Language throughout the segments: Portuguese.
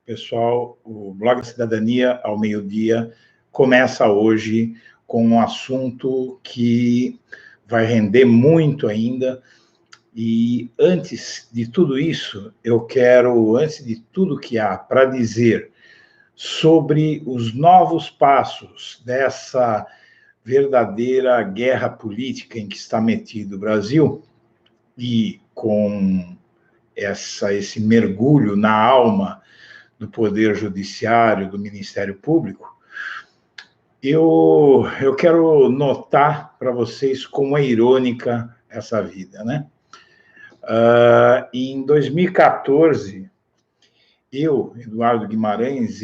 Pessoal, o Blog da Cidadania ao meio-dia começa hoje com um assunto que vai render muito ainda. E antes de tudo isso, antes de tudo que há para dizer sobre os novos passos dessa verdadeira guerra política em que está metido o Brasil, e com esse mergulho na alma do Poder Judiciário, do Ministério Público, eu quero notar para vocês como é irônica essa vida, né? Em 2014, Eduardo Guimarães,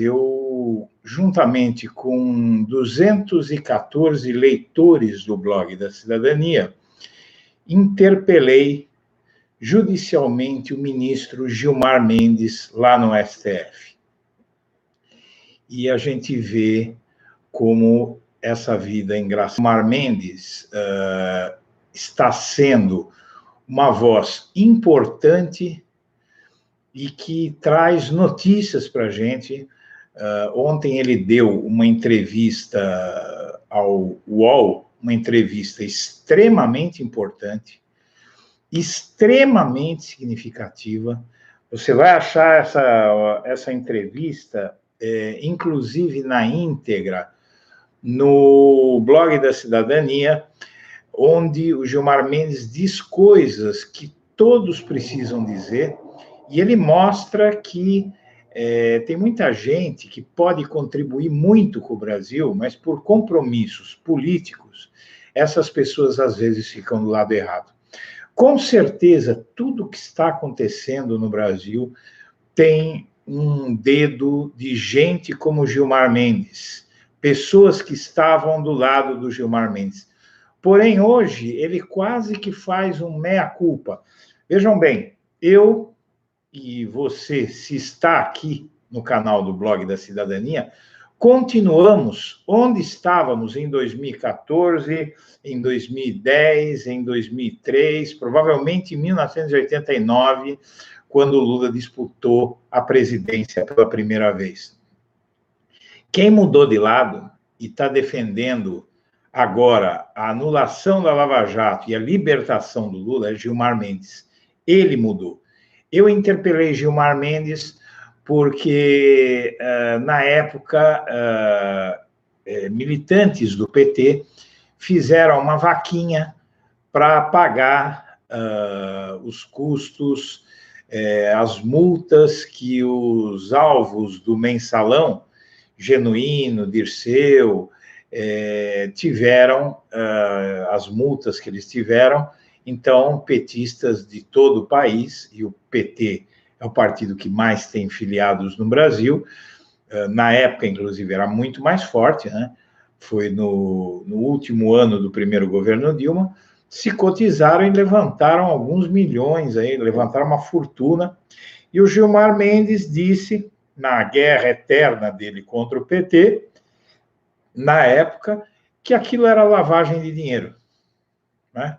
juntamente com 214 leitores do Blog da Cidadania, interpelei judicialmente o ministro Gilmar Mendes lá no STF. E a gente vê como essa vida é engraçada. Gilmar Mendes está sendo uma voz importante e que traz notícias para a gente. Ontem ele deu uma entrevista ao UOL, uma entrevista extremamente importante, extremamente significativa. Você vai achar essa entrevista, inclusive na íntegra, no Blog da Cidadania, onde o Gilmar Mendes diz coisas que todos precisam dizer, e ele mostra que tem muita gente que pode contribuir muito com o Brasil, mas por compromissos políticos, essas pessoas às vezes ficam do lado errado. Com certeza, tudo que está acontecendo no Brasil tem um dedo de gente como Gilmar Mendes, pessoas que estavam do lado do Gilmar Mendes. Porém, hoje, ele quase que faz um meia-culpa. Vejam bem, eu e você, se está aqui no canal do Blog da Cidadania, continuamos onde estávamos em 2014, em 2010, em 2003, provavelmente em 1989, quando o Lula disputou a presidência pela primeira vez. Quem mudou de lado e está defendendo agora a anulação da Lava Jato e a libertação do Lula é Gilmar Mendes. Ele mudou. Eu interpelei Gilmar Mendes porque, na época, militantes do PT fizeram uma vaquinha para pagar os custos, as multas que os alvos do Mensalão, Genuíno, Dirceu, tiveram, as multas que eles tiveram. Então, petistas de todo o país, e o PT é o partido que mais tem filiados no Brasil, na época, inclusive, era muito mais forte, né? Foi no último ano do primeiro governo Dilma, se cotizaram e levantaram alguns milhões, levantaram uma fortuna, e o Gilmar Mendes disse, na guerra eterna dele contra o PT, na época, que aquilo era lavagem de dinheiro, né?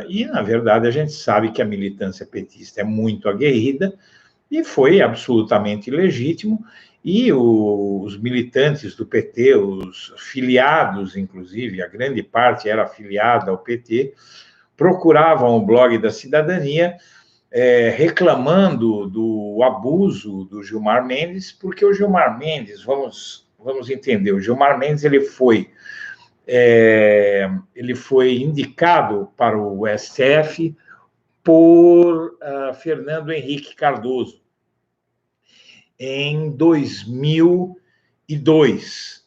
E, na verdade, a gente sabe que a militância petista é muito aguerrida e foi absolutamente legítimo, e os militantes do PT, os filiados, inclusive, a grande parte era afiliada ao PT, procuravam o Blog da Cidadania, reclamando do abuso do Gilmar Mendes, porque o Gilmar Mendes, vamos entender, o Gilmar Mendes ele foi indicado para o STF por Fernando Henrique Cardoso em 2002.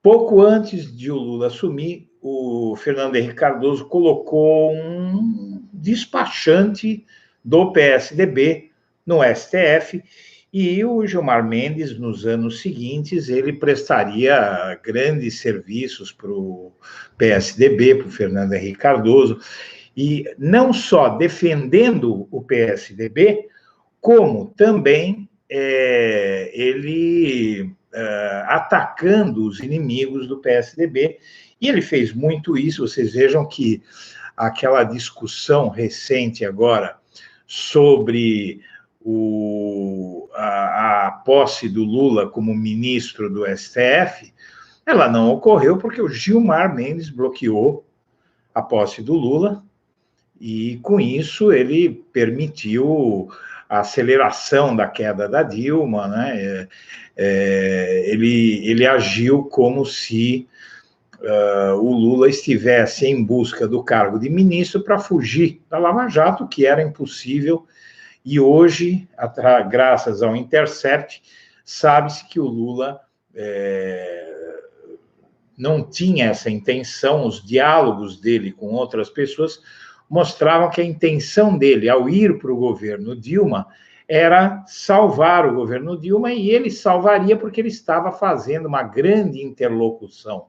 Pouco antes de o Lula assumir, o Fernando Henrique Cardoso colocou um despachante do PSDB no STF, e o Gilmar Mendes, nos anos seguintes, ele prestaria grandes serviços para o PSDB, para o Fernando Henrique Cardoso, e não só defendendo o PSDB, como também ele atacando os inimigos do PSDB, e ele fez muito isso. Vocês vejam que aquela discussão recente agora sobre a posse do Lula como ministro do STF, ela não ocorreu porque o Gilmar Mendes bloqueou a posse do Lula, e com isso ele permitiu a aceleração da queda da Dilma, né? Ele agiu como se o Lula estivesse em busca do cargo de ministro para fugir da Lava Jato, que era impossível, e hoje, graças ao Intercept, sabe-se que o Lula não tinha essa intenção. Os diálogos dele com outras pessoas mostravam que a intenção dele, ao ir para o governo Dilma, era salvar o governo Dilma, e ele salvaria porque ele estava fazendo uma grande interlocução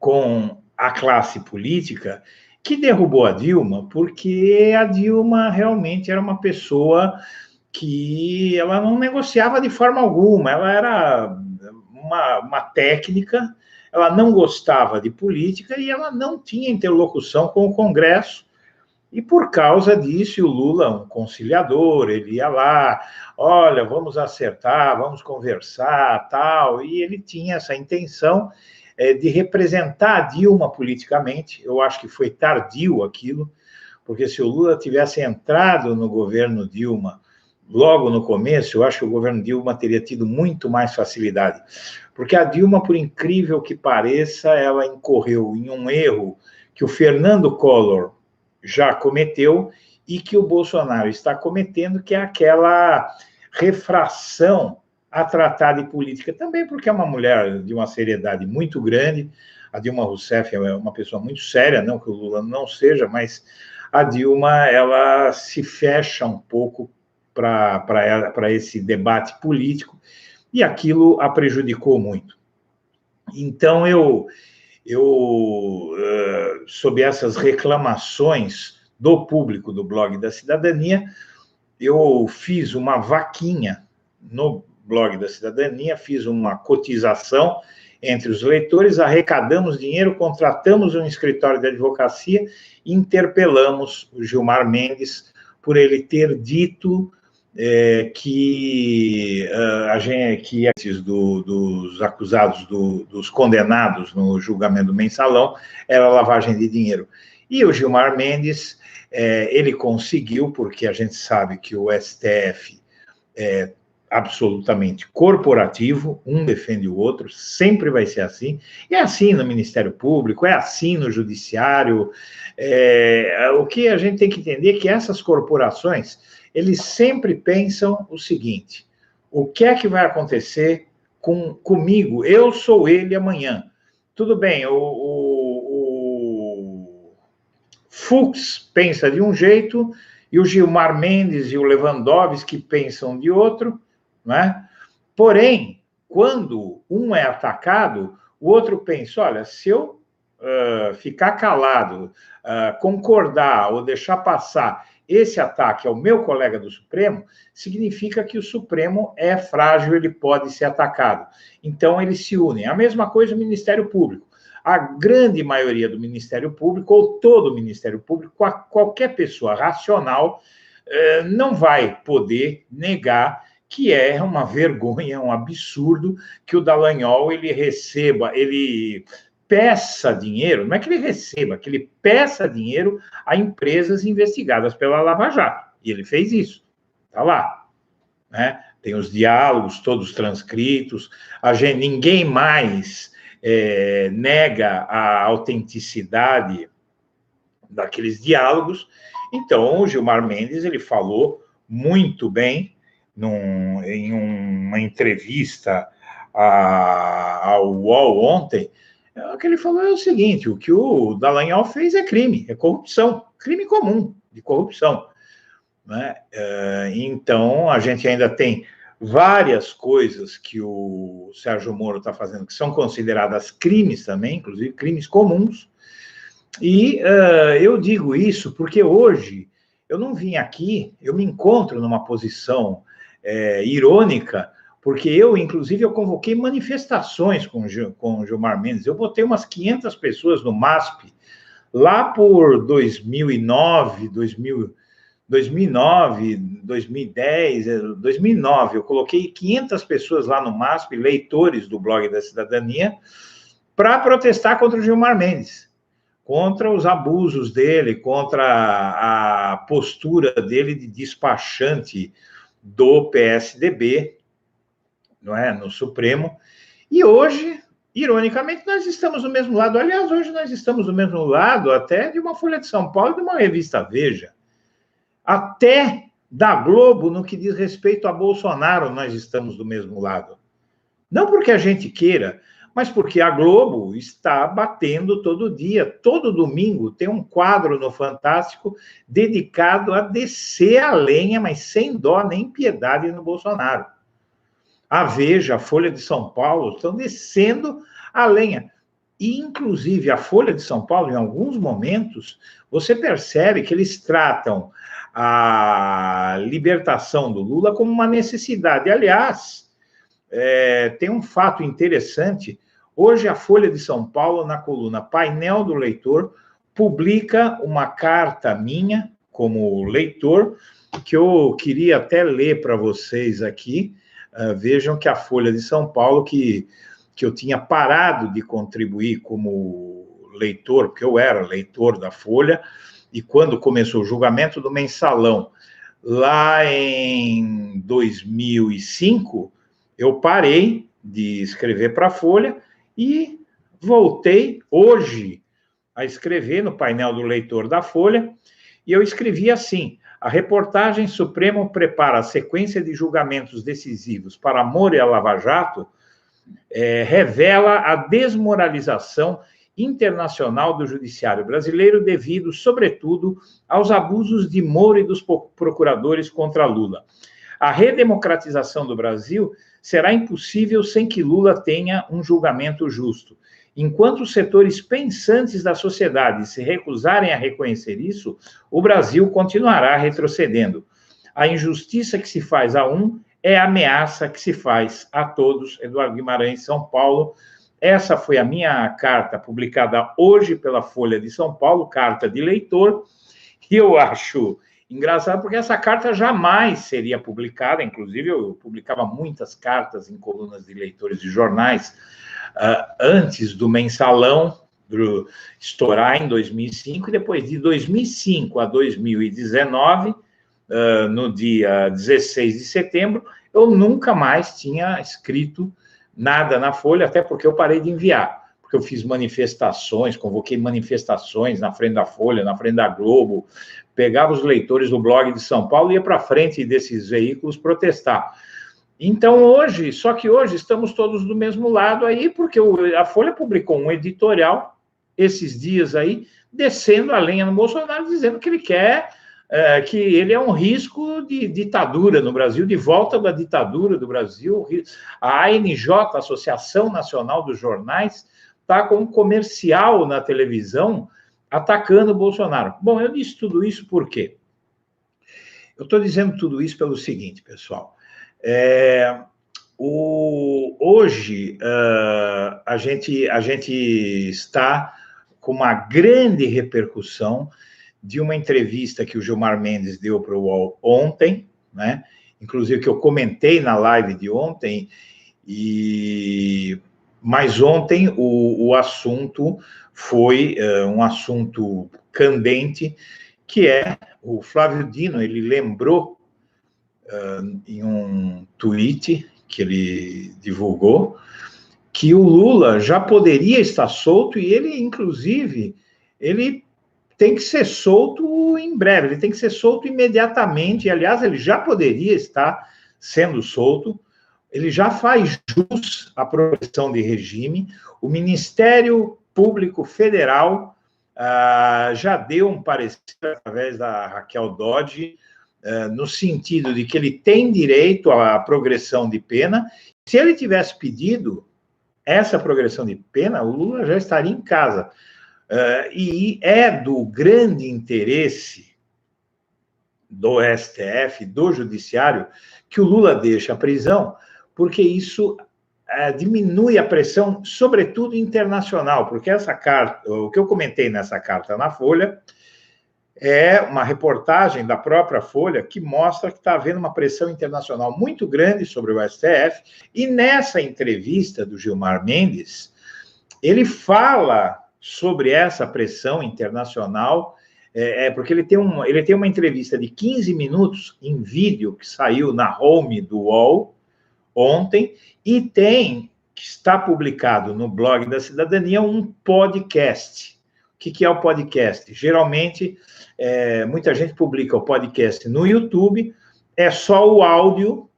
com a classe política que derrubou a Dilma, porque a Dilma realmente era uma pessoa que ela não negociava de forma alguma, ela era uma técnica, ela não gostava de política e ela não tinha interlocução com o Congresso, e por causa disso, o Lula, um conciliador, ele ia lá, olha, vamos acertar, vamos conversar, tal, e ele tinha essa intenção de representar a Dilma politicamente. Eu acho que foi tardio aquilo, porque se o Lula tivesse entrado no governo Dilma logo no começo, eu acho que o governo Dilma teria tido muito mais facilidade, porque a Dilma, por incrível que pareça, ela incorreu em um erro que o Fernando Collor já cometeu e que o Bolsonaro está cometendo, que é aquela refração a tratar de política, também porque é uma mulher de uma seriedade muito grande. A Dilma Rousseff é uma pessoa muito séria, não que o Lula não seja, mas a Dilma, ela se fecha um pouco para esse debate político, e aquilo a prejudicou muito. Então, sob essas reclamações do público do Blog da Cidadania, eu fiz uma vaquinha no Blog da Cidadania, fiz uma cotização entre os leitores, arrecadamos dinheiro, contratamos um escritório de advocacia e interpelamos o Gilmar Mendes por ele ter dito que antes dos acusados, dos condenados no julgamento do mensalão, era lavagem de dinheiro. E o Gilmar Mendes, ele conseguiu, porque a gente sabe que o STF é absolutamente corporativo, um defende o outro, sempre vai ser assim, e é assim no Ministério Público, é assim no Judiciário. O que a gente tem que entender é que essas corporações, eles sempre pensam o seguinte: o que é que vai acontecer comigo? Eu sou ele amanhã. Tudo bem, o Fux pensa de um jeito, e o Gilmar Mendes e o Lewandowski pensam de outro, né? Porém, quando um é atacado, o outro pensa, olha, se eu ficar calado, concordar ou deixar passar esse ataque ao meu colega do Supremo, significa que o Supremo é frágil, ele pode ser atacado. Então, eles se unem. A mesma coisa o Ministério Público. A grande maioria do Ministério Público, ou todo o Ministério Público, qualquer pessoa racional, não vai poder negar que é uma vergonha, um absurdo que o Dallagnol ele peça dinheiro, não é que ele receba, que ele peça dinheiro a empresas investigadas pela Lava Jato. E ele fez isso. Está lá. Né? Tem os diálogos todos transcritos, ninguém mais nega a autenticidade daqueles diálogos. Então, o Gilmar Mendes, ele falou muito bem em uma entrevista ao UOL ontem. O que ele falou é o seguinte: o que o Dallagnol fez é crime, é corrupção, crime comum de corrupção. Né? Então, a gente ainda tem várias coisas que o Sérgio Moro está fazendo que são consideradas crimes também, inclusive crimes comuns. E eu digo isso porque hoje eu não vim aqui, eu me encontro numa posição irônica, porque inclusive, eu convoquei manifestações com o Gilmar Mendes. Eu botei umas 500 pessoas no MASP, lá por 2009, 2009, 2010, 2009, eu coloquei 500 pessoas lá no MASP, leitores do Blog da Cidadania, para protestar contra o Gilmar Mendes, contra os abusos dele, contra a postura dele de despachante do PSDB, não é, no Supremo. E hoje, ironicamente, nós estamos do mesmo lado. Aliás, hoje nós estamos do mesmo lado até de uma Folha de São Paulo e de uma revista Veja. Até da Globo, no que diz respeito a Bolsonaro, nós estamos do mesmo lado. Não porque a gente queira, mas porque a Globo está batendo todo dia. Todo domingo tem um quadro no Fantástico dedicado a descer a lenha, mas sem dó nem piedade no Bolsonaro. A Veja, a Folha de São Paulo estão descendo a lenha. E, inclusive, a Folha de São Paulo, em alguns momentos, você percebe que eles tratam a libertação do Lula como uma necessidade. Aliás, tem um fato interessante. Hoje, a Folha de São Paulo, na coluna Painel do Leitor, publica uma carta minha, como leitor, que eu queria até ler para vocês aqui. Vejam que a Folha de São Paulo, que eu tinha parado de contribuir como leitor, porque eu era leitor da Folha, e quando começou o julgamento do Mensalão, lá em 2005, eu parei de escrever para a Folha e voltei hoje a escrever no painel do leitor da Folha, e eu escrevi assim: a reportagem Supremo prepara a sequência de julgamentos decisivos para Moro e a Lava Jato, revela a desmoralização internacional do judiciário brasileiro devido, sobretudo, aos abusos de Moro e dos procuradores contra Lula. A redemocratização do Brasil será impossível sem que Lula tenha um julgamento justo. Enquanto os setores pensantes da sociedade se recusarem a reconhecer isso, o Brasil continuará retrocedendo. A injustiça que se faz a um é a ameaça que se faz a todos. Eduardo Guimarães, São Paulo. Essa foi a minha carta, publicada hoje pela Folha de São Paulo, carta de leitor, e eu acho engraçado, porque essa carta jamais seria publicada. Inclusive, eu publicava muitas cartas em colunas de leitores de jornais, antes do Mensalão estourar em 2005, e depois de 2005 a 2019, no dia 16 de setembro, eu nunca mais tinha escrito nada na Folha, até porque eu parei de enviar, porque eu fiz manifestações, convoquei manifestações na frente da Folha, na frente da Globo, pegava os leitores do Blog de São Paulo e ia para frente desses veículos protestar. Então, hoje estamos todos do mesmo lado aí, porque a Folha publicou um editorial esses dias aí, descendo a lenha no Bolsonaro, dizendo que ele quer, que ele é um risco de ditadura no Brasil, de volta da ditadura do Brasil. A ANJ, Associação Nacional dos Jornais, está com um comercial na televisão atacando o Bolsonaro. Bom, eu disse tudo isso por quê? Eu estou dizendo tudo isso pelo seguinte, pessoal. Hoje, a gente está com uma grande repercussão de uma entrevista que o Gilmar Mendes deu para o UOL ontem, né? Inclusive que eu comentei na live de ontem, mas ontem o assunto foi um assunto candente, que é o Flávio Dino. Ele lembrou em um tweet que ele divulgou que o Lula já poderia estar solto, e ele, inclusive, ele tem que ser solto em breve, ele tem que ser solto imediatamente. E, aliás, ele já poderia estar sendo solto, ele já faz jus à progressão de regime. O Ministério Público Federal já deu um parecer através da Raquel Dodge, no sentido de que ele tem direito à progressão de pena. Se ele tivesse pedido essa progressão de pena, o Lula já estaria em casa. E é do grande interesse do STF, do Judiciário, que o Lula deixe a prisão, porque isso diminui a pressão, sobretudo internacional, porque essa carta, o que eu comentei nessa carta na Folha, É uma reportagem da própria Folha que mostra que está havendo uma pressão internacional muito grande sobre o STF, e nessa entrevista do Gilmar Mendes, ele fala sobre essa pressão internacional, porque ele tem uma entrevista de 15 minutos em vídeo que saiu na home do UOL ontem, e que está publicado no blog da Cidadania, um podcast. O que é o podcast? Geralmente, muita gente publica o podcast no YouTube, é só o áudio,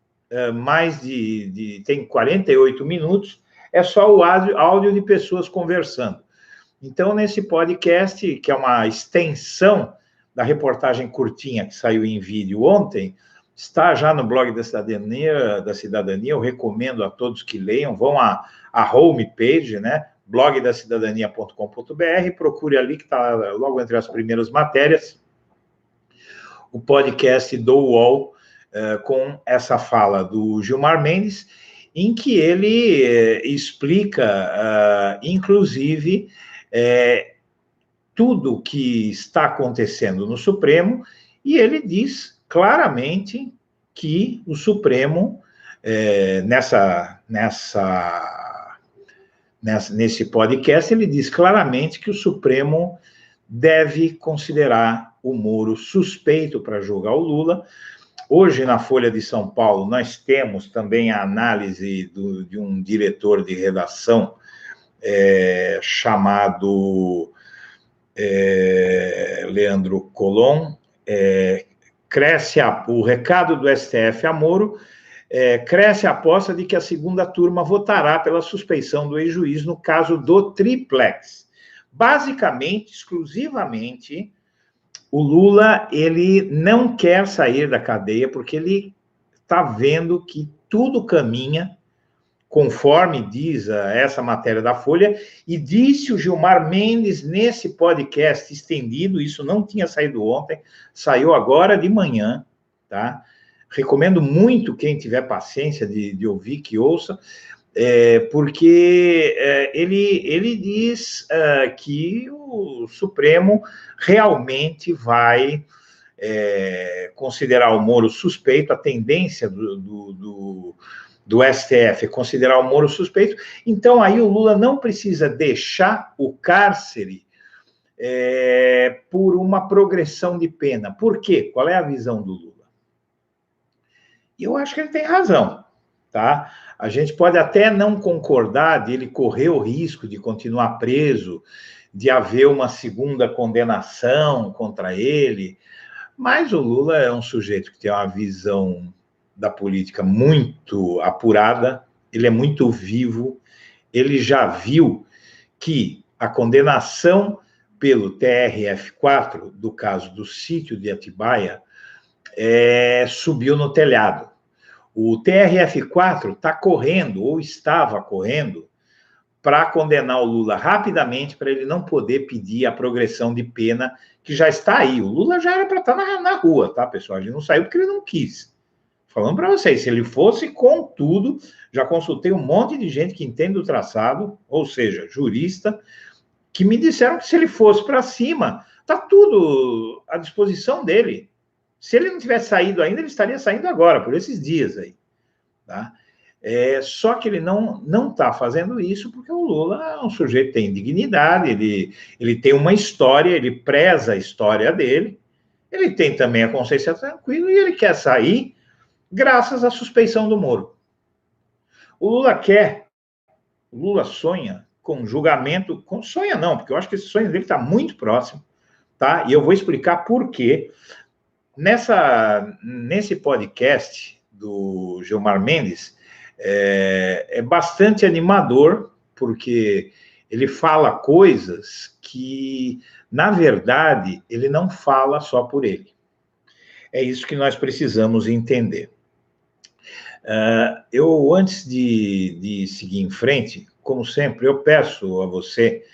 tem 48 minutos, é só o áudio de pessoas conversando. Então, nesse podcast, que é uma extensão da reportagem curtinha que saiu em vídeo ontem, está já no blog da Cidadania, eu recomendo a todos que leiam, vão à homepage, né, blogdacidadania.com.br, procure ali, que está logo entre as primeiras matérias, o podcast do UOL, com essa fala do Gilmar Mendes, em que ele explica, inclusive, tudo o que está acontecendo no Supremo, e ele diz claramente que o Supremo, nesse podcast, ele diz claramente que o Supremo deve considerar o Moro suspeito para julgar o Lula. Hoje, na Folha de São Paulo, nós temos também a análise de um diretor de redação chamado Leandro Colom, o recado do STF a Moro, cresce a aposta de que a segunda turma votará pela suspeição do ex-juiz no caso do triplex. Basicamente, exclusivamente, o Lula, ele não quer sair da cadeia porque ele está vendo que tudo caminha conforme diz essa matéria da Folha, e disse o Gilmar Mendes nesse podcast estendido, isso não tinha saído ontem, saiu agora de manhã, tá? Recomendo muito quem tiver paciência de ouvir, que ouça, porque ele diz que o Supremo realmente vai considerar o Moro suspeito, a tendência do STF considerar o Moro suspeito, então aí o Lula não precisa deixar o cárcere por uma progressão de pena. Por quê? Qual é a visão do Lula? E eu acho que ele tem razão, tá? A gente pode até não concordar de ele correr o risco de continuar preso, de haver uma segunda condenação contra ele, mas o Lula é um sujeito que tem uma visão da política muito apurada, ele é muito vivo, ele já viu que a condenação pelo TRF4, do caso do sítio de Atibaia, subiu no telhado. O TRF4 está correndo, ou estava correndo, para condenar o Lula rapidamente, para ele não poder pedir a progressão de pena, que já está aí. O Lula já era para estar na rua, tá, pessoal? Ele não saiu porque ele não quis. Falando para vocês, se ele fosse com tudo, já consultei um monte de gente que entende o traçado, ou seja, jurista, que me disseram que se ele fosse para cima, está tudo à disposição dele. Se ele não tivesse saído ainda, ele estaria saindo agora, por esses dias aí. Tá? Só que ele não está fazendo isso porque o Lula é um sujeito que tem dignidade, ele tem uma história, ele preza a história dele, ele tem também a consciência tranquila e ele quer sair graças à suspeição do Moro. O Lula sonha com julgamento, sonha não, porque eu acho que esse sonho dele está muito próximo, tá? E eu vou explicar por quê. Nesse podcast do Gilmar Mendes, é bastante animador, porque ele fala coisas que, na verdade, ele não fala só por ele. É isso que nós precisamos entender. Eu, antes de seguir em frente, como sempre, eu peço a você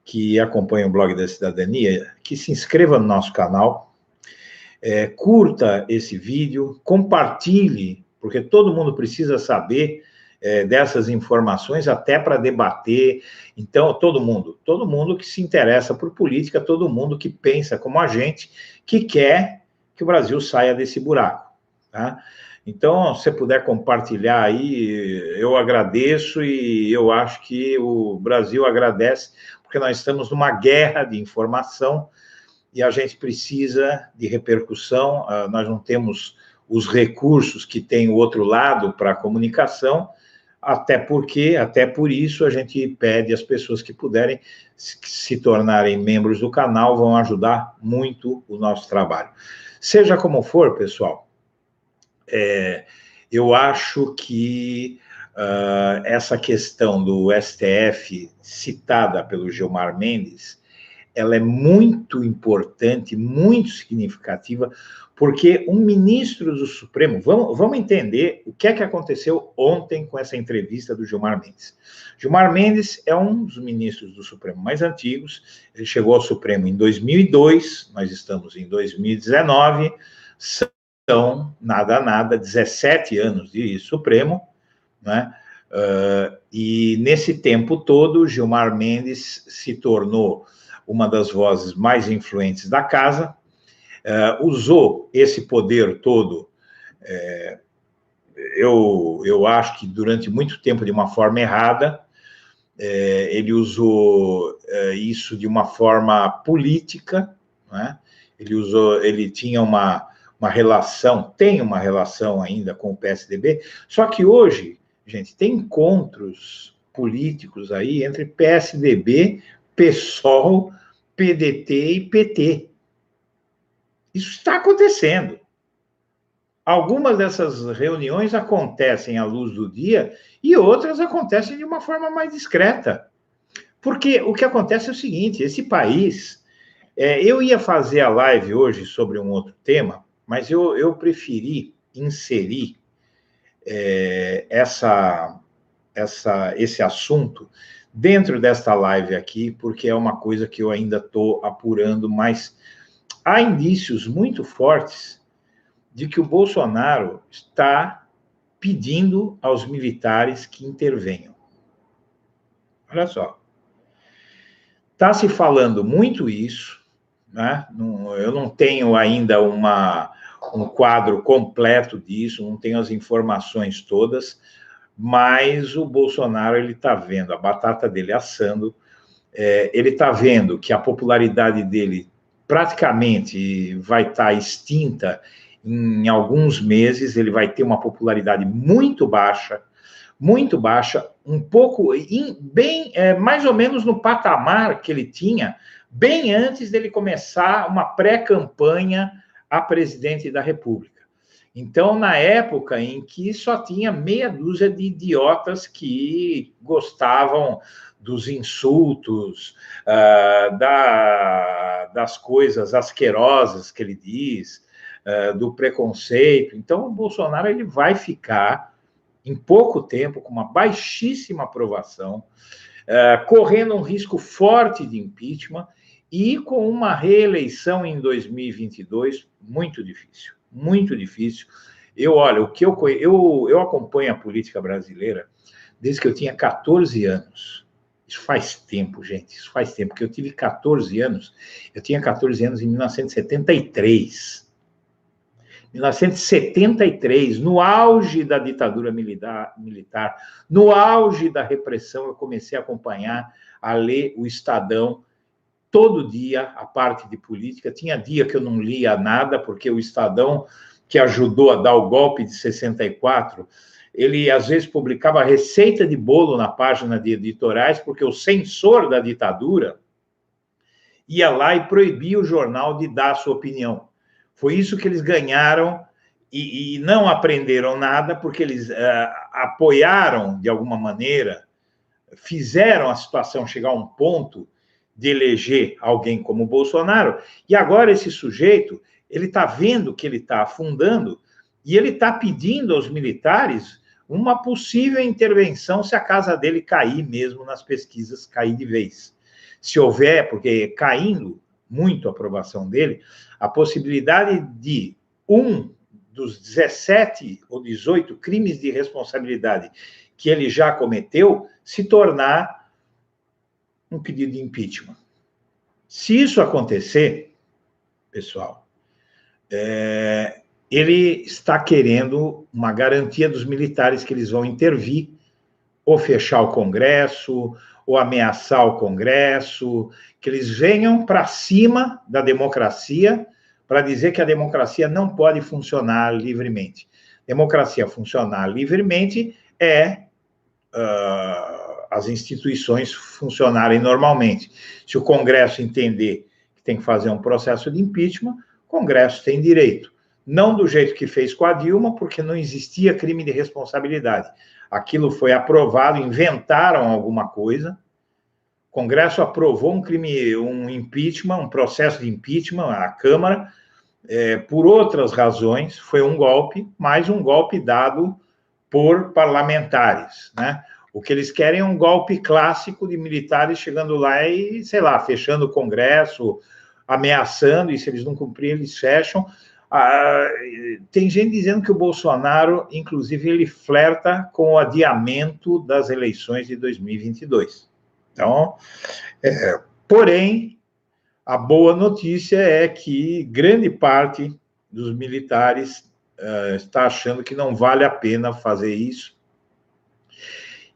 que acompanha o blog da Cidadania, que se inscreva no nosso canal, curta esse vídeo, compartilhe, porque todo mundo precisa saber dessas informações até para debater. Então, todo mundo que se interessa por política, todo mundo que pensa como a gente, que quer que o Brasil saia desse buraco, tá? Então, se você puder compartilhar aí, eu agradeço e eu acho que o Brasil agradece, porque nós estamos numa guerra de informação e a gente precisa de repercussão, nós não temos os recursos que tem o outro lado para a comunicação, até por isso, a gente pede às pessoas que puderem se tornarem membros do canal, vão ajudar muito o nosso trabalho. Seja como for, pessoal, eu acho que essa questão do STF, citada pelo Gilmar Mendes, ela é muito importante, muito significativa, porque um ministro do Supremo... Vamos entender o que é que aconteceu ontem com essa entrevista do Gilmar Mendes. Gilmar Mendes é um dos ministros do Supremo mais antigos, ele chegou ao Supremo em 2002, nós estamos em 2019, são, 17 anos de Supremo, né? E nesse tempo todo, Gilmar Mendes se tornou uma das vozes mais influentes da casa, usou esse poder todo, eu acho que durante muito tempo de uma forma errada, ele usou isso de uma forma política, né? Ele tinha uma relação, tem uma relação ainda com o PSDB, só que hoje, gente, tem encontros políticos aí entre PSDB, PSOL, PDT e PT. Isso está acontecendo. Algumas dessas reuniões acontecem à luz do dia e outras acontecem de uma forma mais discreta. Porque o que acontece é o seguinte, esse país... eu ia fazer a live hoje sobre um outro tema, mas eu preferi inserir esse assunto dentro desta live aqui, porque é uma coisa que eu ainda estou apurando, mas há indícios muito fortes de que o Bolsonaro está pedindo aos militares que intervenham. Olha só. Está se falando muito isso, né? Eu não tenho ainda um quadro completo disso, não tenho as informações todas, mas o Bolsonaro, ele está vendo a batata dele assando, ele está vendo que a popularidade dele praticamente vai estar extinta em alguns meses, ele vai ter uma popularidade muito baixa, um pouco, mais ou menos no patamar que ele tinha, bem antes dele começar uma pré-campanha a presidente da República. Então, na época em que só tinha meia dúzia de idiotas que gostavam dos insultos, das coisas asquerosas que ele diz, do preconceito. Então, o Bolsonaro ele vai ficar, em pouco tempo, com uma baixíssima aprovação, correndo um risco forte de impeachment e com uma reeleição em 2022 muito difícil, muito difícil. Eu acompanho a política brasileira desde que eu tinha 14 anos. Isso faz tempo, gente, isso faz tempo, porque eu tive 14 anos, eu tinha 14 anos em 1973. 1973, no auge da ditadura militar, no auge da repressão, eu comecei a acompanhar, a ler o Estadão todo dia, a parte de política. Tinha dia que eu não lia nada, porque o Estadão, que ajudou a dar o golpe de 64, ele às vezes publicava receita de bolo na página de editoriais, porque o censor da ditadura ia lá e proibia o jornal de dar a sua opinião. Foi isso que eles ganharam e não aprenderam nada, porque eles apoiaram, de alguma maneira, fizeram a situação chegar a um ponto de eleger alguém como o Bolsonaro, e agora esse sujeito, ele está vendo que ele está afundando, e ele está pedindo aos militares uma possível intervenção se a casa dele cair mesmo nas pesquisas, cair de vez. Se houver, porque caindo muito a aprovação dele, a possibilidade de um dos 17 ou 18 crimes de responsabilidade que ele já cometeu se tornar um pedido de impeachment. Se isso acontecer, pessoal, ele está querendo uma garantia dos militares que eles vão intervir, ou fechar o Congresso, ou ameaçar o Congresso, que eles venham para cima da democracia para dizer que a democracia não pode funcionar livremente. Democracia funcionar livremente é as instituições funcionarem normalmente. Se o Congresso entender que tem que fazer um processo de impeachment, o Congresso tem direito. Não do jeito que fez com a Dilma, porque não existia crime de responsabilidade. Aquilo foi aprovado, inventaram alguma coisa. O Congresso aprovou um impeachment, um processo de impeachment, a Câmara, por outras razões, foi um golpe, mas um golpe dado por parlamentares, né? O que eles querem é um golpe clássico de militares chegando lá e, sei lá, fechando o Congresso, ameaçando, e se eles não cumprirem, eles fecham. Tem gente dizendo que o Bolsonaro, inclusive, ele flerta com o adiamento das eleições de 2022. Então, porém, a boa notícia é que grande parte dos militares está achando que não vale a pena fazer isso.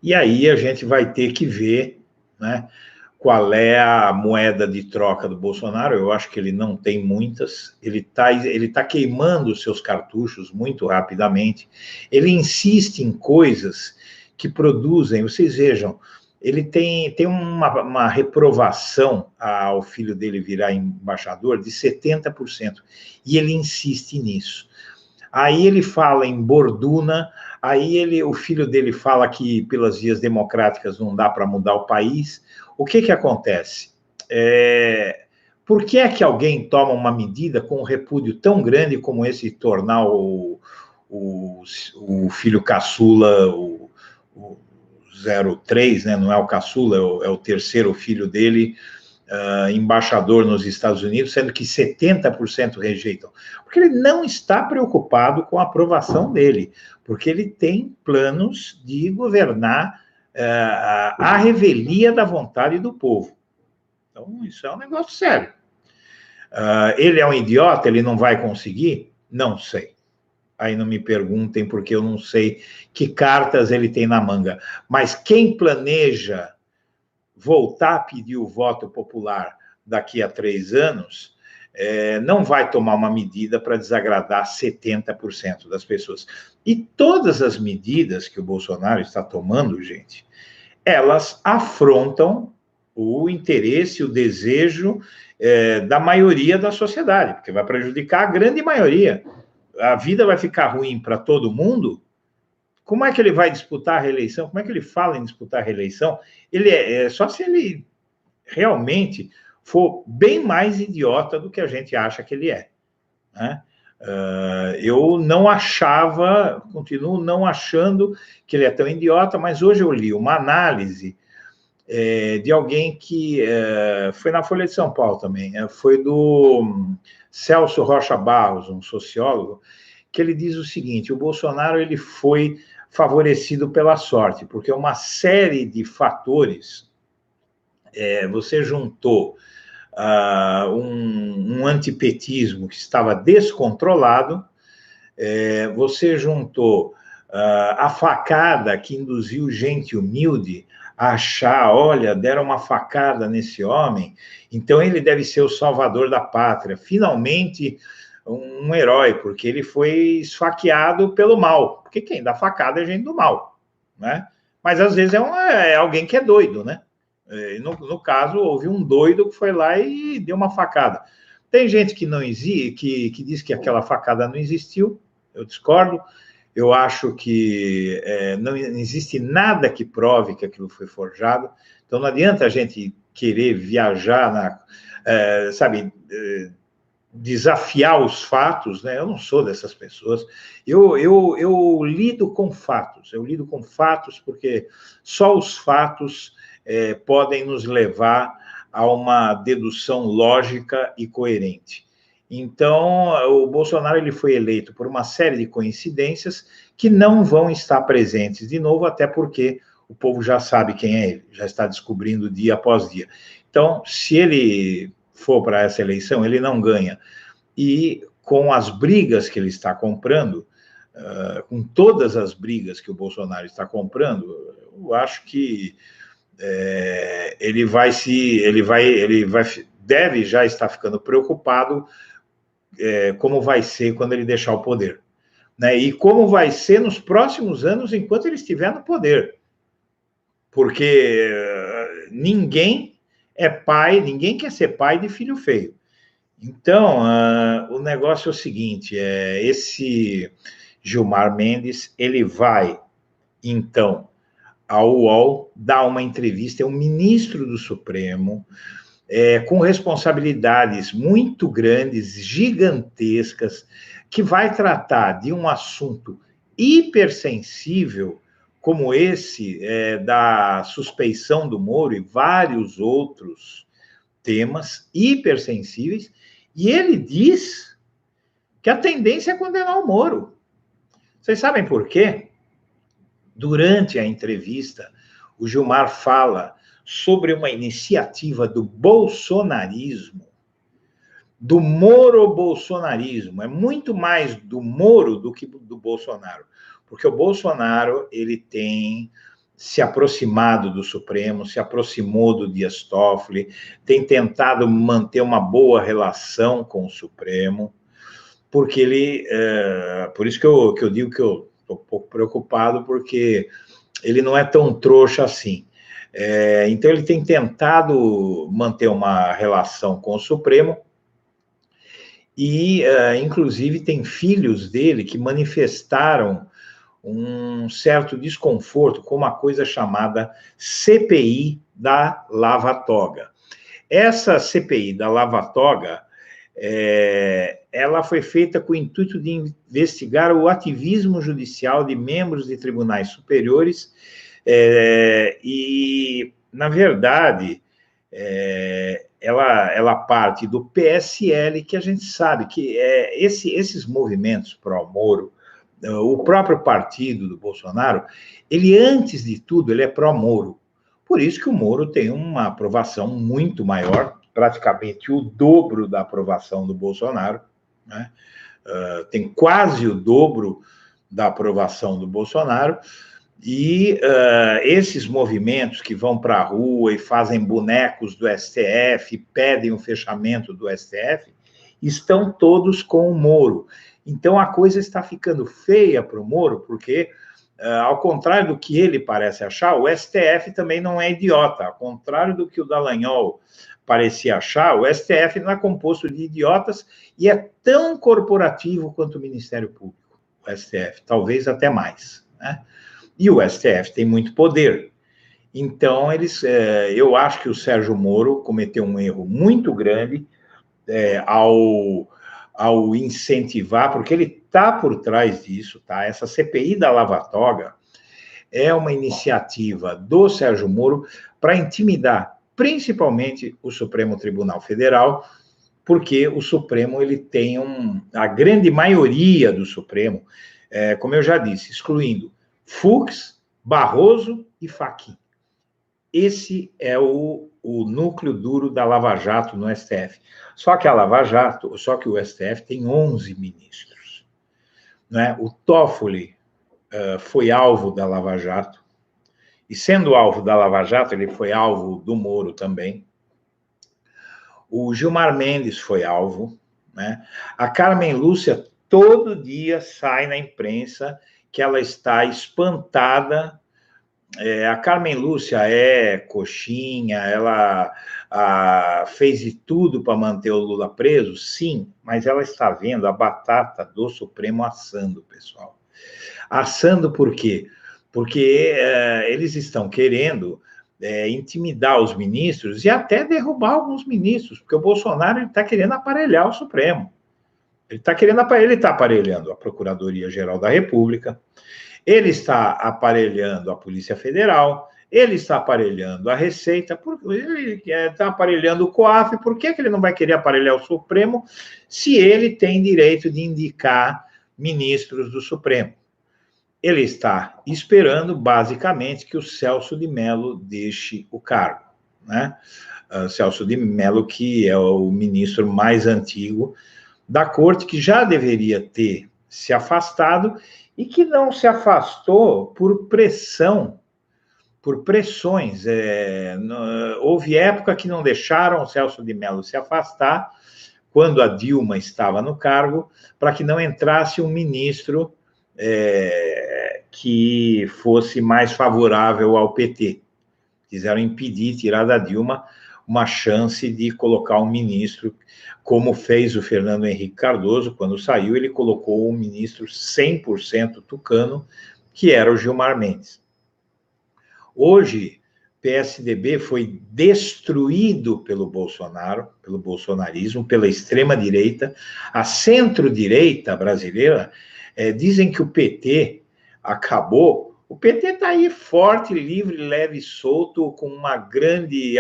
E aí a gente vai ter que ver, né, qual é a moeda de troca do Bolsonaro. Eu acho que ele não tem muitas, ele tá queimando os seus cartuchos muito rapidamente, ele insiste em coisas que produzem, vocês vejam, ele tem uma reprovação ao filho dele virar embaixador de 70%, e ele insiste nisso. Aí ele fala em Borduna, aí o filho dele fala que pelas vias democráticas não dá para mudar o país. O que acontece? Por que é que alguém toma uma medida com um repúdio tão grande como esse, tornar o filho caçula, o 03, né? Não é o caçula, é o terceiro filho dele, embaixador nos Estados Unidos, sendo que 70% rejeitam? Porque ele não está preocupado com a aprovação dele, porque ele tem planos de governar à revelia da vontade do povo. Então, isso é um negócio sério. Ele é um idiota, ele não vai conseguir? Não sei. Aí não me perguntem, porque eu não sei que cartas ele tem na manga. Mas quem planeja voltar a pedir o voto popular daqui a 3 anos, não vai tomar uma medida para desagradar 70% das pessoas. E todas as medidas que o Bolsonaro está tomando, gente, elas afrontam o interesse, o desejo da maioria da sociedade, porque vai prejudicar a grande maioria. A vida vai ficar ruim para todo mundo. Como é que ele vai disputar a reeleição? Como é que ele fala em disputar a reeleição? Só se ele realmente for bem mais idiota do que a gente acha que ele é, né? Eu não achava, continuo não achando que ele é tão idiota, mas hoje eu li uma análise de alguém que foi na Folha de São Paulo também, foi do Celso Rocha Barros, um sociólogo, que ele diz o seguinte: o Bolsonaro ele foi favorecido pela sorte, porque uma série de fatores, você juntou um antipetismo que estava descontrolado, você juntou a facada que induziu gente humilde a achar, olha, deram uma facada nesse homem, então ele deve ser o salvador da pátria, finalmente um herói, porque ele foi esfaqueado pelo mal, porque quem dá facada é gente do mal, né? Mas às vezes é alguém que é doido, né? No caso, houve um doido que foi lá e deu uma facada. Tem gente que não existe, que diz que aquela facada não existiu, eu discordo. Eu acho que não existe nada que prove que aquilo foi forjado. Então não adianta a gente querer viajar desafiar os fatos, né? Eu não sou dessas pessoas. Eu lido com fatos, porque só os fatos podem nos levar a uma dedução lógica e coerente. Então, o Bolsonaro ele foi eleito por uma série de coincidências que não vão estar presentes de novo, até porque o povo já sabe quem é ele, já está descobrindo dia após dia. Então, se ele for para essa eleição, ele não ganha. E com as brigas que ele está comprando, com todas as brigas que o Bolsonaro está comprando, eu acho que deve já estar ficando preocupado como vai ser quando ele deixar o poder, né? E como vai ser nos próximos anos enquanto ele estiver no poder, porque ninguém é pai, ninguém quer ser pai de filho feio. Então, o negócio é o seguinte, esse Gilmar Mendes, ele vai, então, ao UOL, dar uma entrevista, é um ministro do Supremo, com responsabilidades muito grandes, gigantescas, que vai tratar de um assunto hipersensível, como esse da suspeição do Moro e vários outros temas hipersensíveis, e ele diz que a tendência é condenar o Moro. Vocês sabem por quê? Durante a entrevista, o Gilmar fala sobre uma iniciativa do bolsonarismo, do moro-bolsonarismo. É muito mais do Moro do que do Bolsonaro, porque o Bolsonaro ele tem se aproximado do Supremo, se aproximou do Dias Toffoli, tem tentado manter uma boa relação com o Supremo, porque ele... por isso que eu digo que eu estou um pouco preocupado, porque ele não é tão trouxa assim. Então, ele tem tentado manter uma relação com o Supremo e, inclusive, tem filhos dele que manifestaram um certo desconforto com uma coisa chamada CPI da Lava Toga. Essa CPI da Lava Toga, ela foi feita com o intuito de investigar o ativismo judicial de membros de tribunais superiores e, na verdade, ela parte do PSL, que a gente sabe que esses movimentos pró-Moro, o próprio partido do Bolsonaro, ele, antes de tudo, ele é pró-Moro. Por isso que o Moro tem uma aprovação muito maior, praticamente o dobro da aprovação do Bolsonaro, né? Tem quase o dobro da aprovação do Bolsonaro, e esses movimentos que vão para a rua e fazem bonecos do STF, pedem o fechamento do STF, estão todos com o Moro. Então, a coisa está ficando feia para o Moro, porque, ao contrário do que ele parece achar, o STF também não é idiota. Ao contrário do que o Dallagnol parecia achar, o STF não é composto de idiotas e é tão corporativo quanto o Ministério Público, o STF, talvez até mais, né? E o STF tem muito poder. Então, eu acho que o Sérgio Moro cometeu um erro muito grande ao incentivar, porque ele está por trás disso, tá? Essa CPI da Lava Toga é uma iniciativa do Sérgio Moro para intimidar, principalmente, o Supremo Tribunal Federal, porque o Supremo ele tem a grande maioria do Supremo, como eu já disse, excluindo Fux, Barroso e Fachin. Esse é o núcleo duro da Lava Jato no STF. Só que o STF tem 11 ministros, né? O Toffoli foi alvo da Lava Jato, e sendo alvo da Lava Jato, ele foi alvo do Moro também. O Gilmar Mendes foi alvo, né? A Carmen Lúcia todo dia sai na imprensa que ela está espantada. A Carmen Lúcia é coxinha, ela fez de tudo para manter o Lula preso, sim, mas ela está vendo a batata do Supremo assando, pessoal. Assando por quê? Porque eles estão querendo intimidar os ministros e até derrubar alguns ministros, porque o Bolsonaro está querendo aparelhar o Supremo. Ele está aparelhando a Procuradoria-Geral da República, ele está aparelhando a Polícia Federal, ele está aparelhando a Receita, ele está aparelhando o COAF, por que ele não vai querer aparelhar o Supremo se ele tem direito de indicar ministros do Supremo? Ele está esperando, basicamente, que o Celso de Mello deixe o cargo, né? Celso de Mello, que é o ministro mais antigo da corte, que já deveria ter se afastado e que não se afastou por pressão, por pressões. Houve época que não deixaram o Celso de Mello se afastar, quando a Dilma estava no cargo, para que não entrasse um ministro que fosse mais favorável ao PT. Quiseram impedir, tirar da Dilma uma chance de colocar um ministro, como fez o Fernando Henrique Cardoso, quando saiu, ele colocou um ministro 100% tucano, que era o Gilmar Mendes. Hoje, PSDB foi destruído pelo Bolsonaro, pelo bolsonarismo, pela extrema-direita. A centro-direita brasileira, dizem que o PT acabou. O PT está aí forte, livre, leve e solto, com uma grande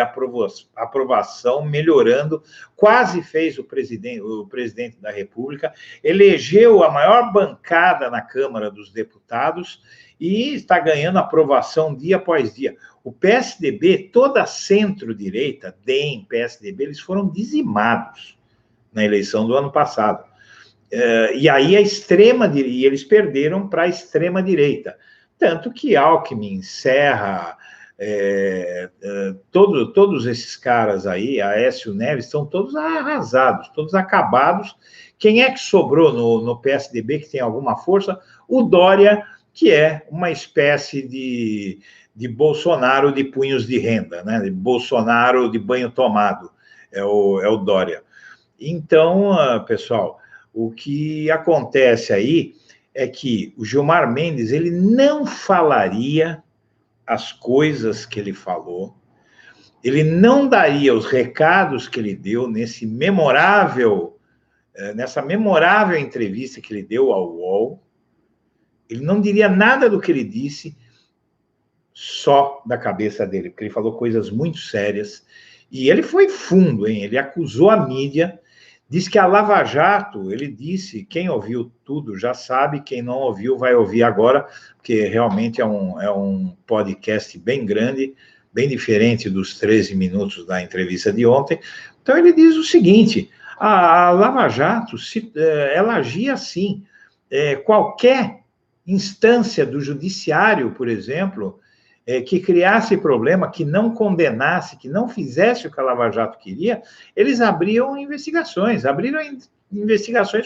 aprovação, melhorando. Quase fez o presidente da República, elegeu a maior bancada na Câmara dos Deputados e está ganhando aprovação dia após dia. O PSDB, toda a centro-direita, DEM, PSDB, eles foram dizimados na eleição do ano passado. E aí a extrema-direita, e eles perderam para a extrema-direita. Tanto que Alckmin, Serra, todos esses caras aí, Aécio Neves, estão todos arrasados, todos acabados. Quem é que sobrou no PSDB que tem alguma força? O Dória, que é uma espécie de Bolsonaro de punhos de renda, né? De Bolsonaro de banho tomado, é o Dória. Então, pessoal, o que acontece aí é que o Gilmar Mendes, ele não falaria as coisas que ele falou, ele não daria os recados que ele deu nessa memorável entrevista que ele deu ao UOL. Ele não diria nada do que ele disse só da cabeça dele, porque ele falou coisas muito sérias, e ele foi fundo, hein? Ele acusou a mídia, disse que a Lava Jato, ele disse, quem ouviu tudo já sabe, quem não ouviu vai ouvir agora, porque realmente é um podcast bem grande, bem diferente dos 13 minutos da entrevista de ontem. Então ele diz o seguinte, a Lava Jato, ela agia assim, qualquer instância do judiciário, por exemplo, que criasse problema, que não condenasse, que não fizesse o que a Lava Jato queria, eles abriram investigações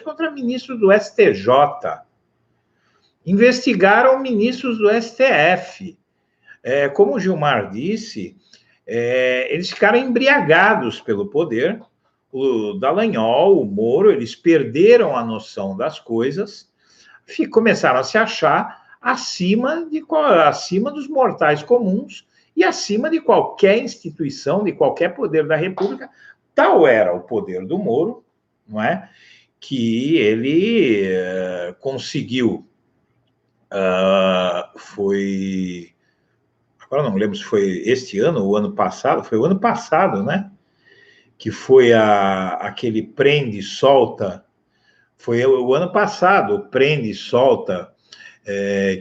contra ministros do STJ, investigaram ministros do STF. Como o Gilmar disse, eles ficaram embriagados pelo poder, o Dallagnol, o Moro, eles perderam a noção das coisas, começaram a se achar acima dos mortais comuns e acima de qualquer instituição, de qualquer poder da República. Tal era o poder do Moro, não é? Que ele conseguiu, agora não lembro se foi este ano ou ano passado, foi o ano passado, né? Que foi aquele prende e solta, foi o ano passado, prende e solta,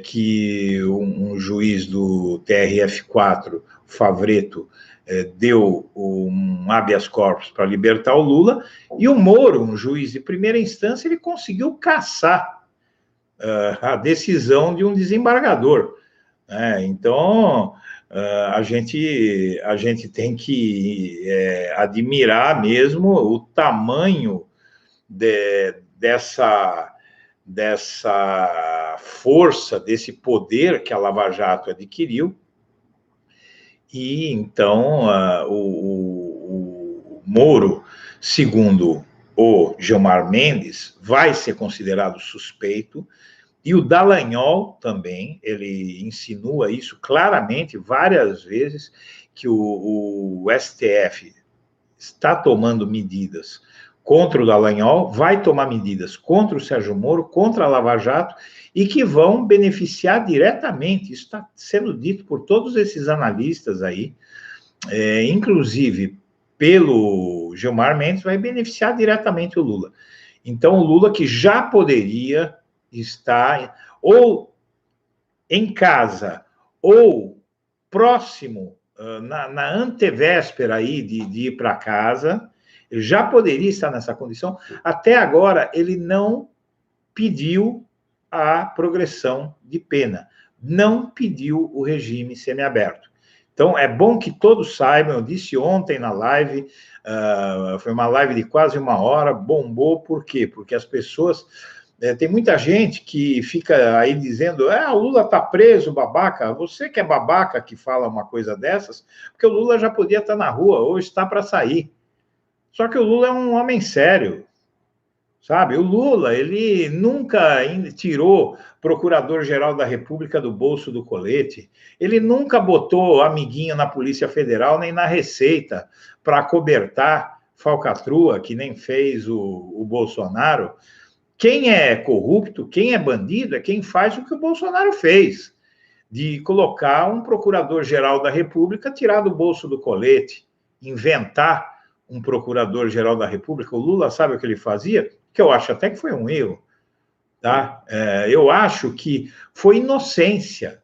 que um juiz do TRF4, Favreto, deu um habeas corpus para libertar o Lula, e o Moro, um juiz de primeira instância, ele conseguiu cassar a decisão de um desembargador. Então, a gente tem que admirar mesmo o tamanho dessa força, desse poder que a Lava Jato adquiriu, e então o Moro, segundo o Gilmar Mendes, vai ser considerado suspeito, e o Dallagnol também, ele insinua isso claramente, várias vezes, que o STF está tomando medidas contra o Dallagnol, vai tomar medidas contra o Sérgio Moro, contra a Lava Jato, e que vão beneficiar diretamente, isso está sendo dito por todos esses analistas aí, inclusive pelo Gilmar Mendes, vai beneficiar diretamente o Lula. Então, o Lula, que já poderia estar ou em casa, ou próximo, na antevéspera aí de ir para casa, ele já poderia estar nessa condição. Até agora, ele não pediu a progressão de pena, não pediu o regime semiaberto. Então, é bom que todos saibam, eu disse ontem na live, foi uma live de quase 1 hora, bombou, por quê? Porque as pessoas... tem muita gente que fica aí dizendo, o Lula está preso, babaca. Você que é babaca que fala uma coisa dessas, porque o Lula já podia estar na rua, ou está para sair. Só que o Lula é um homem sério, sabe? O Lula, ele nunca tirou procurador-geral da República do bolso do colete, ele nunca botou amiguinho na Polícia Federal, nem na Receita, para acobertar falcatrua, que nem fez o Bolsonaro. Quem é corrupto, quem é bandido, é quem faz o que o Bolsonaro fez, de colocar um procurador-geral da República, tirar do bolso do colete, inventar um procurador-geral da República. O Lula sabe o que ele fazia? Que eu acho até que foi um erro, tá? Eu acho que foi inocência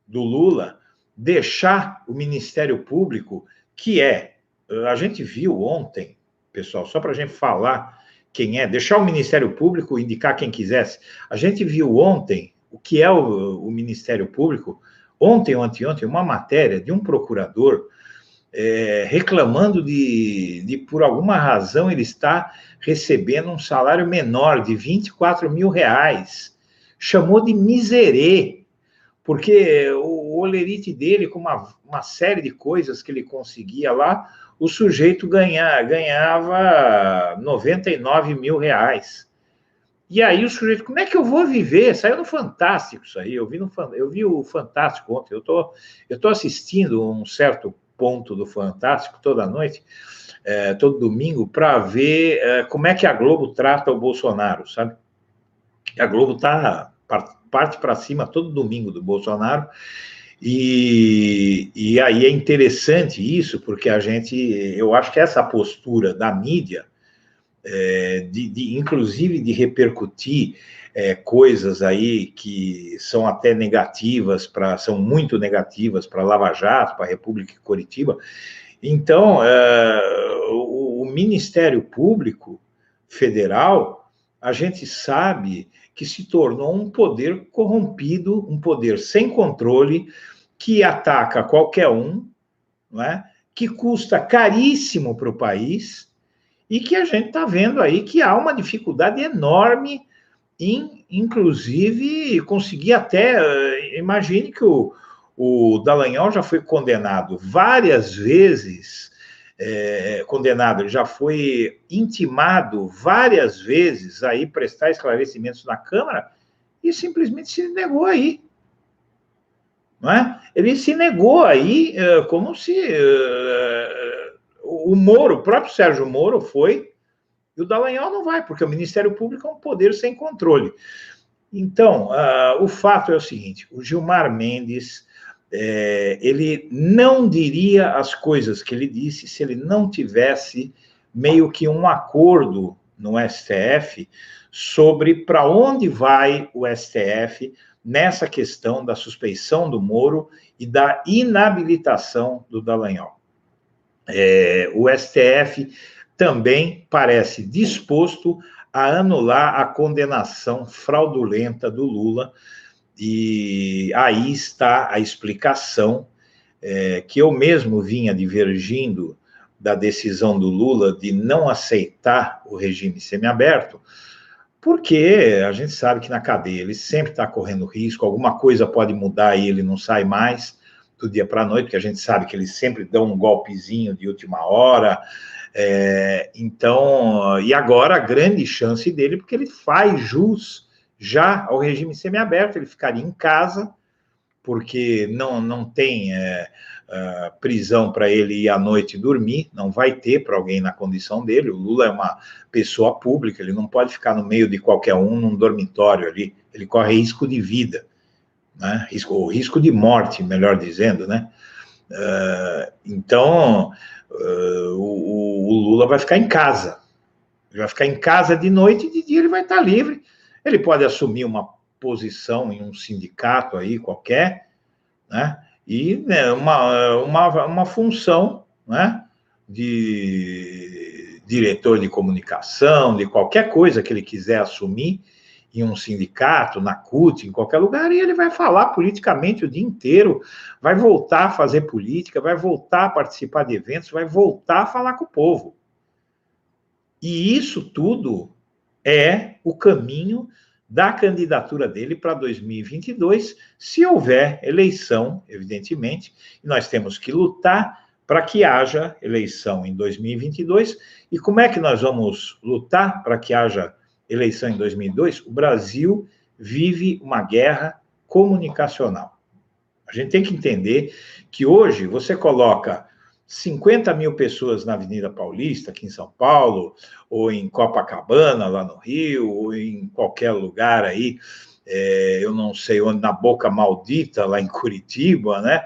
do Lula deixar o Ministério Público, que a gente viu ontem, pessoal, só para a gente falar quem deixar o Ministério Público, indicar quem quisesse. A gente viu ontem o que é o Ministério Público, ontem ou anteontem, uma matéria de um procurador reclamando de, por alguma razão, ele está recebendo um salário menor de 24 mil reais. Chamou de miserê, porque o olerite dele, com uma série de coisas que ele conseguia lá, o sujeito ganhava 99 mil reais. E aí o sujeito, como é que eu vou viver? Saiu no Fantástico isso aí, eu vi o Fantástico ontem, eu tô assistindo um certo ponto do Fantástico toda noite, todo domingo, para ver como é que a Globo trata o Bolsonaro, sabe? A Globo parte para cima todo domingo do Bolsonaro, e aí é interessante isso, porque eu acho que essa postura da mídia, inclusive de repercutir coisas aí que são até negativas, são muito negativas para Lava Jato, para a República de Curitiba. Então, o Ministério Público Federal, a gente sabe que se tornou um poder corrompido, um poder sem controle, que ataca qualquer um, não é? Que custa caríssimo para o país, e que a gente está vendo aí que há uma dificuldade enorme em, inclusive, conseguir até... Imagine que o Dallagnol já foi condenado várias vezes, ele já foi intimado várias vezes a ir prestar esclarecimentos na Câmara e simplesmente se negou aí. Não é? Ele se negou aí como se... o Moro, o próprio Sérgio Moro foi, e o Dallagnol não vai, porque o Ministério Público é um poder sem controle. Então, o fato é o seguinte, o Gilmar Mendes, ele não diria as coisas que ele disse se ele não tivesse meio que um acordo no STF sobre para onde vai o STF nessa questão da suspeição do Moro e da inabilitação do Dallagnol. O STF também parece disposto a anular a condenação fraudulenta do Lula, e aí está a explicação que eu mesmo vinha divergindo da decisão do Lula de não aceitar o regime semiaberto, porque a gente sabe que na cadeia ele sempre está correndo risco, alguma coisa pode mudar e ele não sai mais do dia para a noite, porque a gente sabe que eles sempre dão um golpezinho de última hora. Então, e agora a grande chance dele, porque ele faz jus já ao regime semiaberto, ele ficaria em casa, porque não tem prisão para ele ir à noite dormir, não vai ter para alguém na condição dele. O Lula é uma pessoa pública, ele não pode ficar no meio de qualquer um num dormitório ali, ele corre risco de vida, né? Risco de morte, melhor dizendo, né? Então, o Lula vai ficar em casa. Ele vai ficar em casa de noite e de dia ele vai estar livre. Ele pode assumir uma posição em um sindicato aí qualquer, né? E né, uma função, né? De diretor de comunicação, de qualquer coisa que ele quiser assumir em um sindicato, na CUT, em qualquer lugar, e ele vai falar politicamente o dia inteiro, vai voltar a fazer política, vai voltar a participar de eventos, vai voltar a falar com o povo. E isso tudo é o caminho da candidatura dele para 2022, se houver eleição, evidentemente, e nós temos que lutar para que haja eleição em 2022. E como é que nós vamos lutar para que haja eleição em 2002? O Brasil vive uma guerra comunicacional. A gente tem que entender que hoje você coloca 50 mil pessoas na Avenida Paulista, aqui em São Paulo, ou em Copacabana, lá no Rio, ou em qualquer lugar aí, eu não sei onde, na Boca Maldita, lá em Curitiba, né?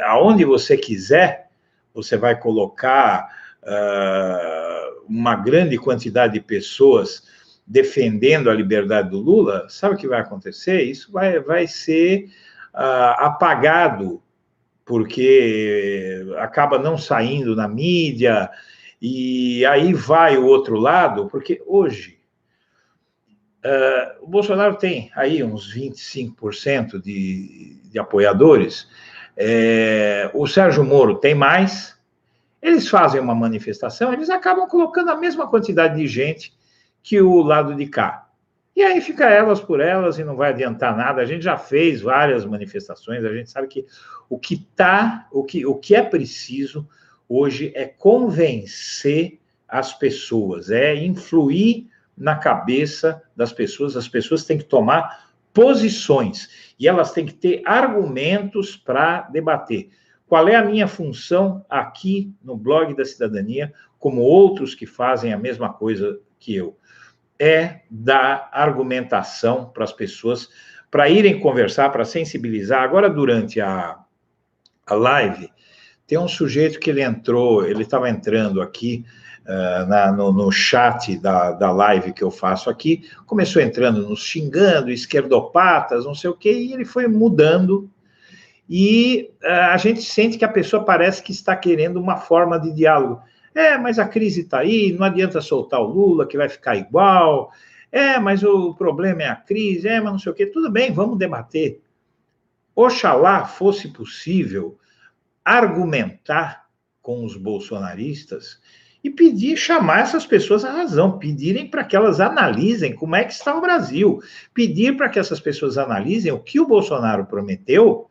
Aonde você quiser, você vai colocar uma grande quantidade de pessoas defendendo a liberdade do Lula. Sabe o que vai acontecer? Isso vai ser apagado, porque acaba não saindo na mídia, e aí vai o outro lado, porque hoje o Bolsonaro tem aí uns 25% de apoiadores, o Sérgio Moro tem mais, eles fazem uma manifestação, eles acabam colocando a mesma quantidade de gente que o lado de cá. E aí fica elas por elas e não vai adiantar nada. A gente já fez várias manifestações, a gente sabe que o que é preciso hoje é convencer as pessoas, é influir na cabeça das pessoas. As pessoas têm que tomar posições e elas têm que ter argumentos para debater. Qual é a minha função aqui no Blog da Cidadania, como outros que fazem a mesma coisa que eu? É dar argumentação para as pessoas, para irem conversar, para sensibilizar. Agora, durante a live, tem um sujeito que ele estava entrando aqui no chat da live que eu faço aqui, começou entrando nos xingando, esquerdopatas, não sei o quê, e ele foi mudando, e a gente sente que a pessoa parece que está querendo uma forma de diálogo. Mas a crise está aí, não adianta soltar o Lula, que vai ficar igual. Mas o problema é a crise, mas não sei o quê. Tudo bem, vamos debater. Oxalá fosse possível argumentar com os bolsonaristas e chamar essas pessoas à razão, pedirem para que elas analisem como é que está o Brasil, pedir para que essas pessoas analisem o que o Bolsonaro prometeu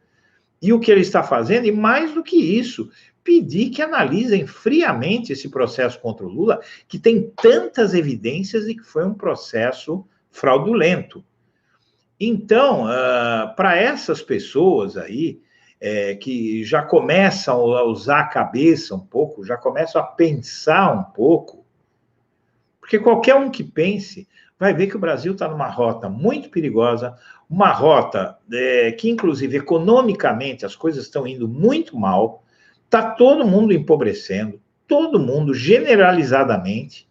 e o que ele está fazendo, e mais do que isso, pedir que analisem friamente esse processo contra o Lula, que tem tantas evidências de que foi um processo fraudulento. Então, para essas pessoas aí, que já começam a usar a cabeça um pouco, já começam a pensar um pouco, porque qualquer um que pense vai ver que o Brasil está numa rota muito perigosa, uma rota que, inclusive, economicamente, as coisas estão indo muito mal, está todo mundo empobrecendo, todo mundo generalizadamente,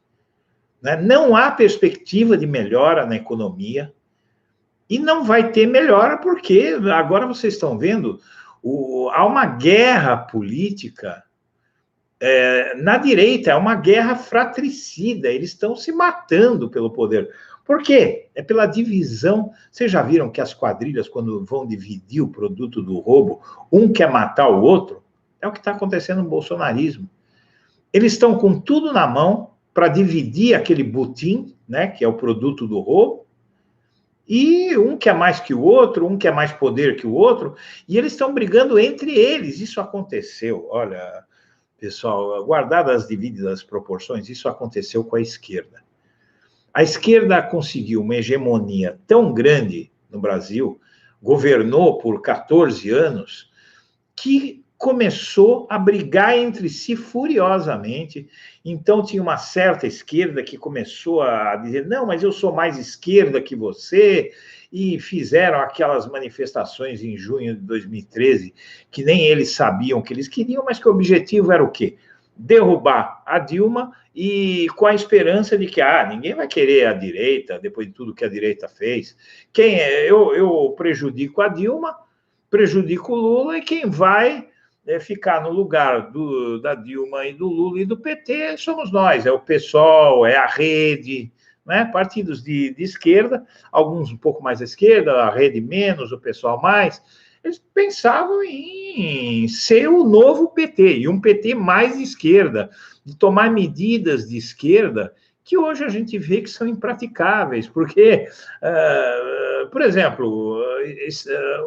né? Não há perspectiva de melhora na economia, e não vai ter melhora porque agora vocês estão vendo, há uma guerra política na direita, é uma guerra fratricida, eles estão se matando pelo poder. Por quê? É pela divisão. Vocês já viram que as quadrilhas, quando vão dividir o produto do roubo, um quer matar o outro? É o que está acontecendo no bolsonarismo. Eles estão com tudo na mão para dividir aquele butim, né, que é o produto do roubo, e um quer mais que o outro, um quer mais poder que o outro, e eles estão brigando entre eles. Isso aconteceu, olha, pessoal, guardadas as devidas proporções, isso aconteceu com a esquerda. A esquerda conseguiu uma hegemonia tão grande no Brasil, governou por 14 anos, que começou a brigar entre si furiosamente. Então, tinha uma certa esquerda que começou a dizer, não, mas eu sou mais esquerda que você, e fizeram aquelas manifestações em junho de 2013, que nem eles sabiam que eles queriam, mas que o objetivo era o quê? Derrubar a Dilma, e com a esperança de que ninguém vai querer a direita, depois de tudo que a direita fez. Eu prejudico a Dilma, prejudico o Lula, e quem vai ficar no lugar da Dilma e do Lula e do PT somos nós, é o PSOL, é a Rede, né? Partidos de esquerda, alguns um pouco mais à esquerda, a Rede menos, o PSOL mais. Eles pensavam em ser o novo PT, e um PT mais de esquerda, de tomar medidas de esquerda que hoje a gente vê que são impraticáveis, porque, por exemplo,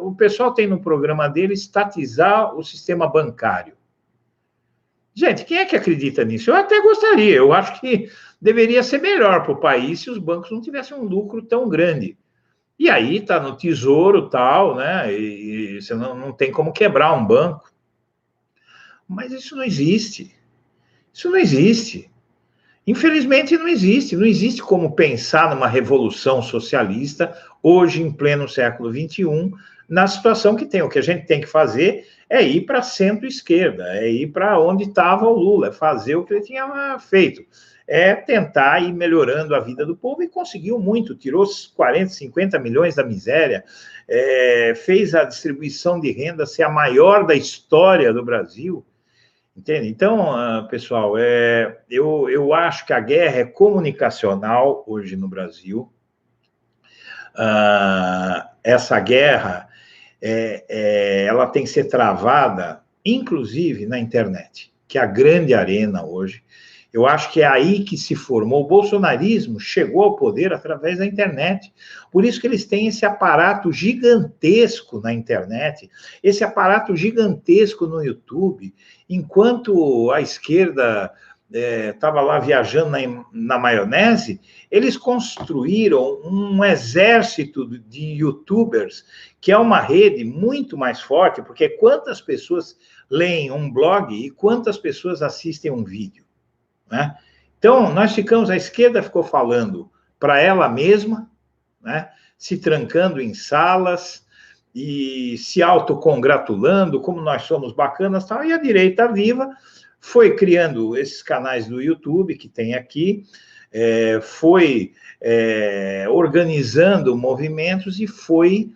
o pessoal tem no programa dele estatizar o sistema bancário. Gente, quem é que acredita nisso? Eu até gostaria, eu acho que deveria ser melhor para o país se os bancos não tivessem um lucro tão grande. E aí está no tesouro tal, né? E você não tem como quebrar um banco. Mas isso não existe. Isso não existe. Infelizmente, não existe. Não existe como pensar numa revolução socialista hoje, em pleno século XXI, na situação que tem. O que a gente tem que fazer é ir para a centro-esquerda, é ir para onde estava o Lula, é fazer o que ele tinha feito. É tentar ir melhorando a vida do povo, e conseguiu muito, tirou 40, 50 milhões da miséria, fez a distribuição de renda ser a maior da história do Brasil. Entende? Então, pessoal, eu acho que a guerra é comunicacional hoje no Brasil. Essa guerra, ela tem que ser travada, inclusive na internet, que é a grande arena hoje. Eu acho que é aí que se formou. O bolsonarismo chegou ao poder através da internet. Por isso que eles têm esse aparato gigantesco na internet, esse aparato gigantesco no YouTube, enquanto a esquerda estava lá viajando na maionese, eles construíram um exército de youtubers, que é uma rede muito mais forte, porque quantas pessoas leem um blog e quantas pessoas assistem um vídeo? Né? Então, a esquerda ficou falando para ela mesma, né? Se trancando em salas e se autocongratulando, como nós somos bacanas, tal, e a direita viva foi criando esses canais do YouTube que tem aqui, foi organizando movimentos e foi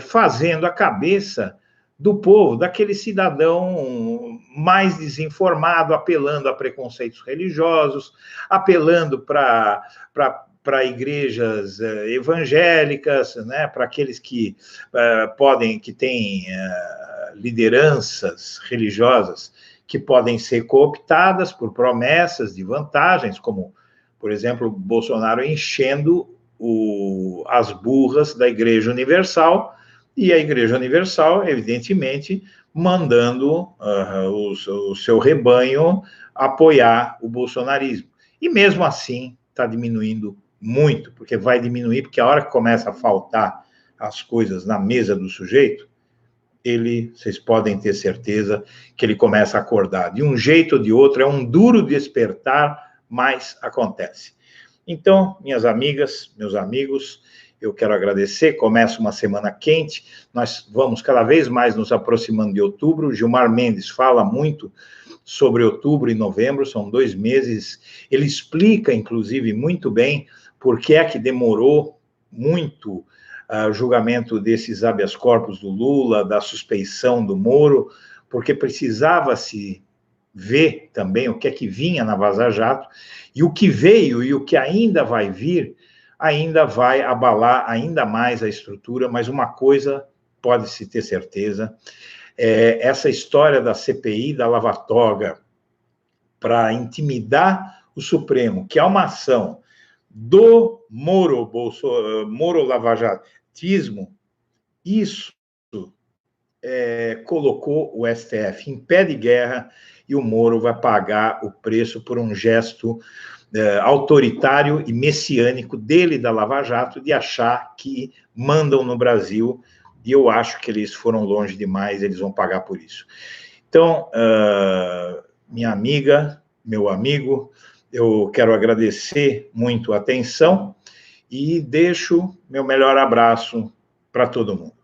fazendo a cabeça do povo, daquele cidadão mais desinformado, apelando a preconceitos religiosos, apelando para igrejas evangélicas, né, para aqueles que que têm lideranças religiosas que podem ser cooptadas por promessas de vantagens, como, por exemplo, Bolsonaro enchendo as burras da Igreja Universal, e a Igreja Universal, evidentemente, mandando o seu rebanho apoiar o bolsonarismo. E mesmo assim, está diminuindo muito, porque vai diminuir, porque a hora que começa a faltar as coisas na mesa do sujeito, vocês podem ter certeza que ele começa a acordar. De um jeito ou de outro, é um duro despertar, mas acontece. Então, minhas amigas, meus amigos, eu quero agradecer. Começa uma semana quente, nós vamos cada vez mais nos aproximando de outubro. Gilmar Mendes fala muito sobre outubro e novembro, são 2 meses. Ele explica, inclusive, muito bem por que é que demorou muito o julgamento desses habeas corpus do Lula, da suspeição do Moro, porque precisava-se ver também o que é que vinha na Vaza Jato, e o que veio e o que ainda vai vir ainda vai abalar ainda mais a estrutura, mas uma coisa pode-se ter certeza, essa história da CPI, da lava-toga, para intimidar o Supremo, que é uma ação do Moro-lavajatismo, isso colocou o STF em pé de guerra, e o Moro vai pagar o preço por um gesto autoritário e messiânico dele, da Lava Jato, de achar que mandam no Brasil e eu acho que eles foram longe demais, eles vão pagar por isso. Então, minha amiga, meu amigo, eu quero agradecer muito a atenção e deixo meu melhor abraço para todo mundo.